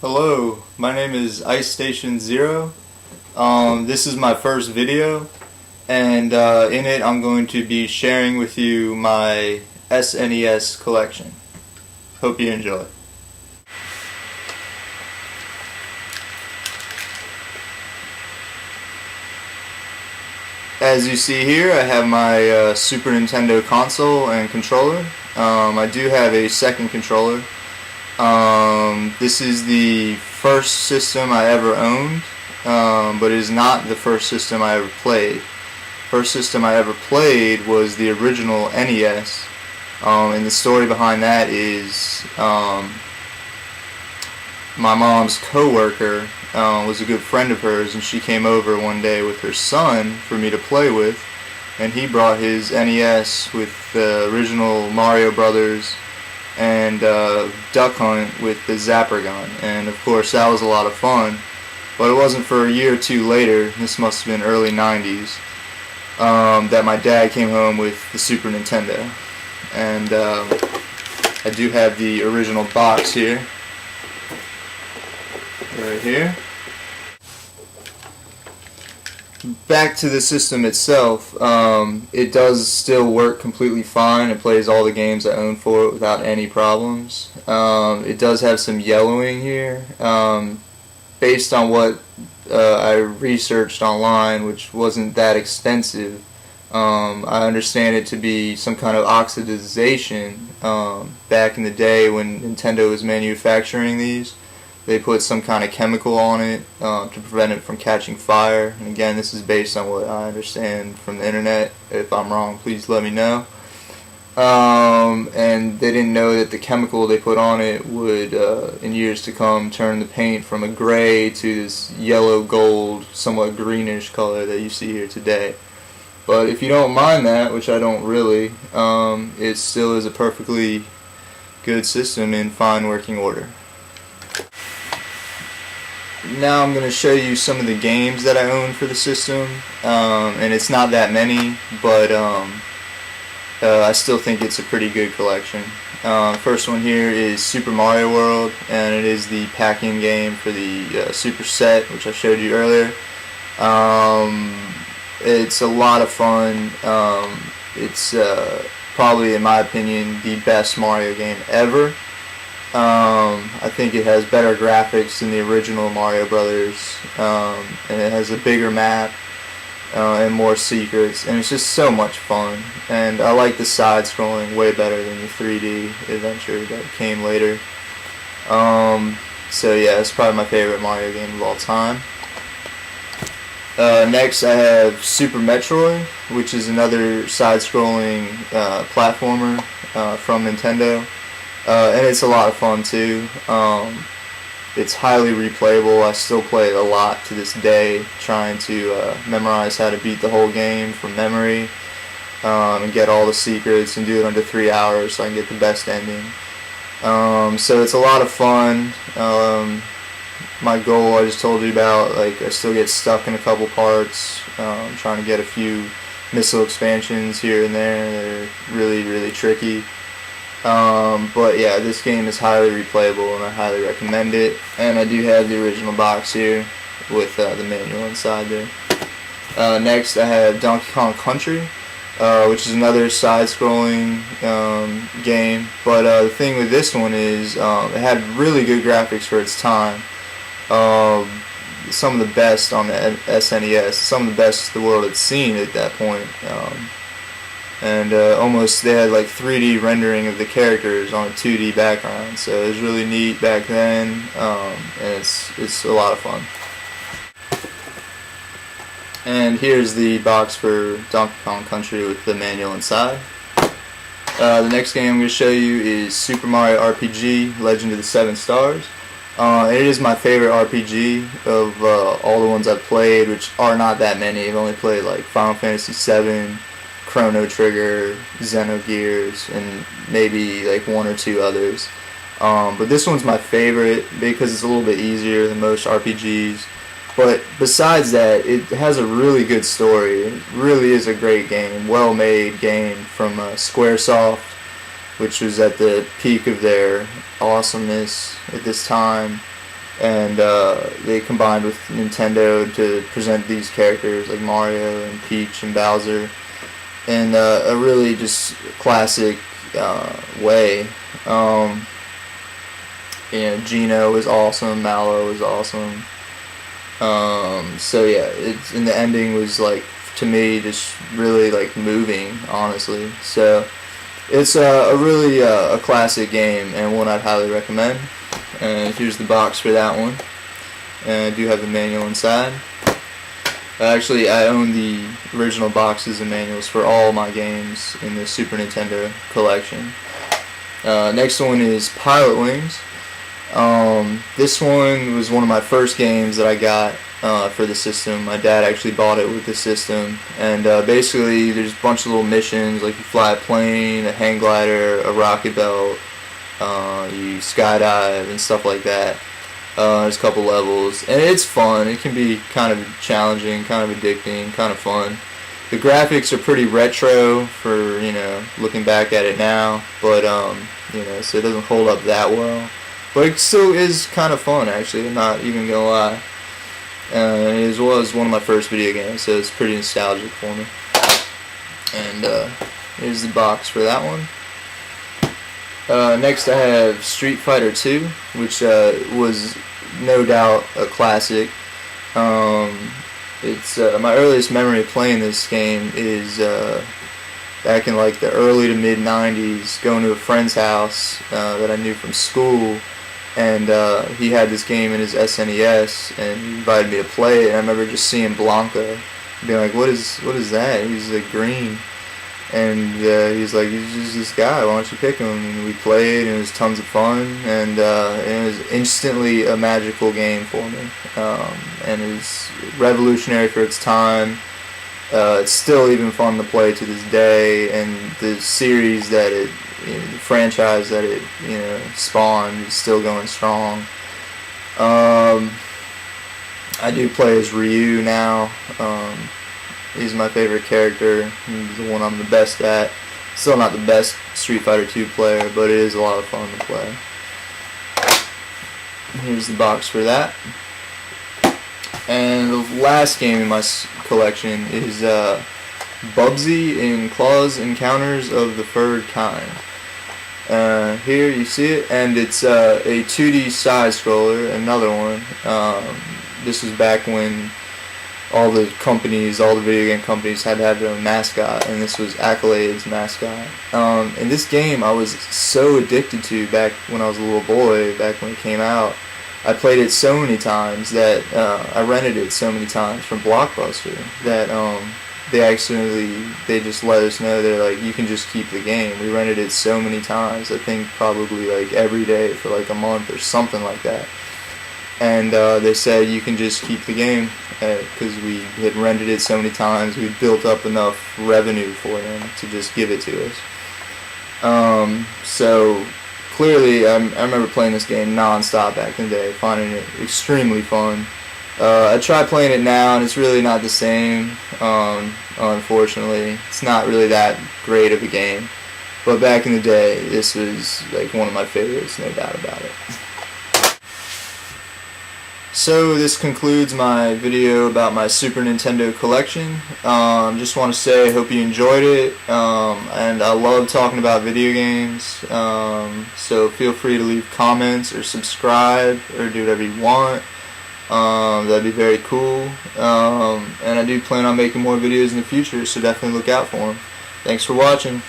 Hello, my name is Icestationzero. This is my first video, and in it I'm going to be sharing with you my SNES collection. Hope you enjoy. As you see here, I have my Super Nintendo console and controller. I do have a second controller. This is the first system I ever owned, but it is not the first system I ever played. First system I ever played was the original NES, and the story behind that is my mom's co-worker was a good friend of hers, and she came over one day with her son for me to play with, and he brought his NES with the original Mario Brothers and Duck Hunt with the Zapper gun, and of course that was a lot of fun. But it wasn't for a year or two later, this must have been early 90s, that my dad came home with the Super Nintendo. And I do have the original box here, right here. Back to the system itself, it does still work completely fine. It plays all the games I own for it without any problems. It does have some yellowing here. Based on what I researched online, which wasn't that extensive, I understand it to be some kind of oxidization. Back in the day when Nintendo was manufacturing these, they put some kind of chemical on it to prevent it from catching fire. And again, this is based on what I understand from the internet. If I'm wrong, please let me know. And they didn't know that the chemical they put on it would, in years to come, turn the paint from a gray to this yellow gold, somewhat greenish color that you see here today. But if you don't mind that, which I don't really, it still is a perfectly good system in fine working order. Now I'm going to show you some of the games that I own for the system, and it's not that many, but I still think it's a pretty good collection. First one here is Super Mario World, and it is the pack-in game for the Super Set, which I showed you earlier. It's a lot of fun. It's probably, in my opinion, the best Mario game ever. I think it has better graphics than the original Mario Brothers, and it has a bigger map and more secrets, and it's just so much fun. And I like the side-scrolling way better than the 3D adventure that came later. So yeah, it's probably my favorite Mario game of all time. Next I have Super Metroid, which is another side-scrolling platformer from Nintendo. And it's a lot of fun too. It's highly replayable. I still play it a lot to this day, trying to memorize how to beat the whole game from memory, and get all the secrets and do it under 3 hours so I can get the best ending. So it's a lot of fun. My goal I just told you about, like, I still get stuck in a couple parts, trying to get a few missile expansions here and there that are really, really tricky. But yeah, this game is highly replayable and I highly recommend it. And I do have the original box here with the manual inside there. Next I have Donkey Kong Country, which is another side-scrolling game. But the thing with this one is it had really good graphics for its time. Some of the best on the SNES, some of the best the world had seen at that point. And almost they had like 3D rendering of the characters on a 2D background, so it was really neat back then, and it's a lot of fun. And here's the box for Donkey Kong Country with the manual inside. The next game I'm going to show you is Super Mario RPG Legend of the Seven Stars. It is my favorite RPG of all the ones I've played, which are not that many. I've only played like Final Fantasy VII, Chrono Trigger, Xenogears, and maybe like one or two others. But this one's my favorite because it's a little bit easier than most RPGs. But besides that, it has a really good story. It really is a great game, well-made game from Squaresoft, which was at the peak of their awesomeness at this time. and they combined with Nintendo to present these characters like Mario and Peach and Bowser in a really just classic way. Gino was awesome, Mallow was awesome. So yeah, and the ending was like, to me, just really like moving, honestly. So it's a really a classic game, and one I'd highly recommend. And here's the box for that one. And I do have the manual inside. Actually, I own the original boxes and manuals for all my games in the Super Nintendo Collection. Next one is Pilot Wings. This one was one of my first games that I got for the system. My dad actually bought it with the system, and basically there's a bunch of little missions, like you fly a plane, a hang glider, a rocket belt, you skydive and stuff like that. There's a couple levels, and it's fun. It can be kind of challenging, kind of addicting, kind of fun. The graphics are pretty retro for, looking back at it now, but so it doesn't hold up that well. But it still is kind of fun, actually. I'm not even gonna lie. It was one of my first video games, so it's pretty nostalgic for me. And here's the box for that one. Next I have Street Fighter 2, which was no doubt a classic. It's my earliest memory of playing this game is back in like the early to mid 90s, going to a friend's house that I knew from school, and he had this game in his SNES, and he invited me to play it. And I remember just seeing Blanca, being like, what is that? He's like green. And he's like, he's just this guy, why don't you pick him? And we played, and it was tons of fun, and it was instantly a magical game for me. And it was revolutionary for its time. It's still even fun to play to this day, and the series that it, the franchise that it, spawned is still going strong. I do play as Ryu now. He's my favorite character. He's the one I'm the best at. Still not the best Street Fighter 2 player, but it is a lot of fun to play. Here's the box for that. And the last game in my collection is Bubsy in Claw's Encounters of the Third Kind. Here you see it, and it's a 2D side scroller, another one. This was back when all the video game companies had to have their own mascot, and this was Accolade's mascot. And this game I was so addicted to back when I was a little boy, back when it came out. I played it so many times that I rented it so many times from Blockbuster that they just let us know, they're like, you can just keep the game. We rented it so many times, I think probably like every day for like a month or something like that. And they said you can just keep the game because we had rented it so many times. We built up enough revenue for them to just give it to us. So clearly, I remember playing this game non-stop back in the day, finding it extremely fun. I tried playing it now, and it's really not the same. Unfortunately, it's not really that great of a game. But back in the day, this was like one of my favorites, no doubt about it. So this concludes my video about my Super Nintendo collection. Just want to say I hope you enjoyed it, and I love talking about video games, so feel free to leave comments or subscribe or do whatever you want. That'd be very cool, and I do plan on making more videos in the future, so definitely look out for them. Thanks for watching.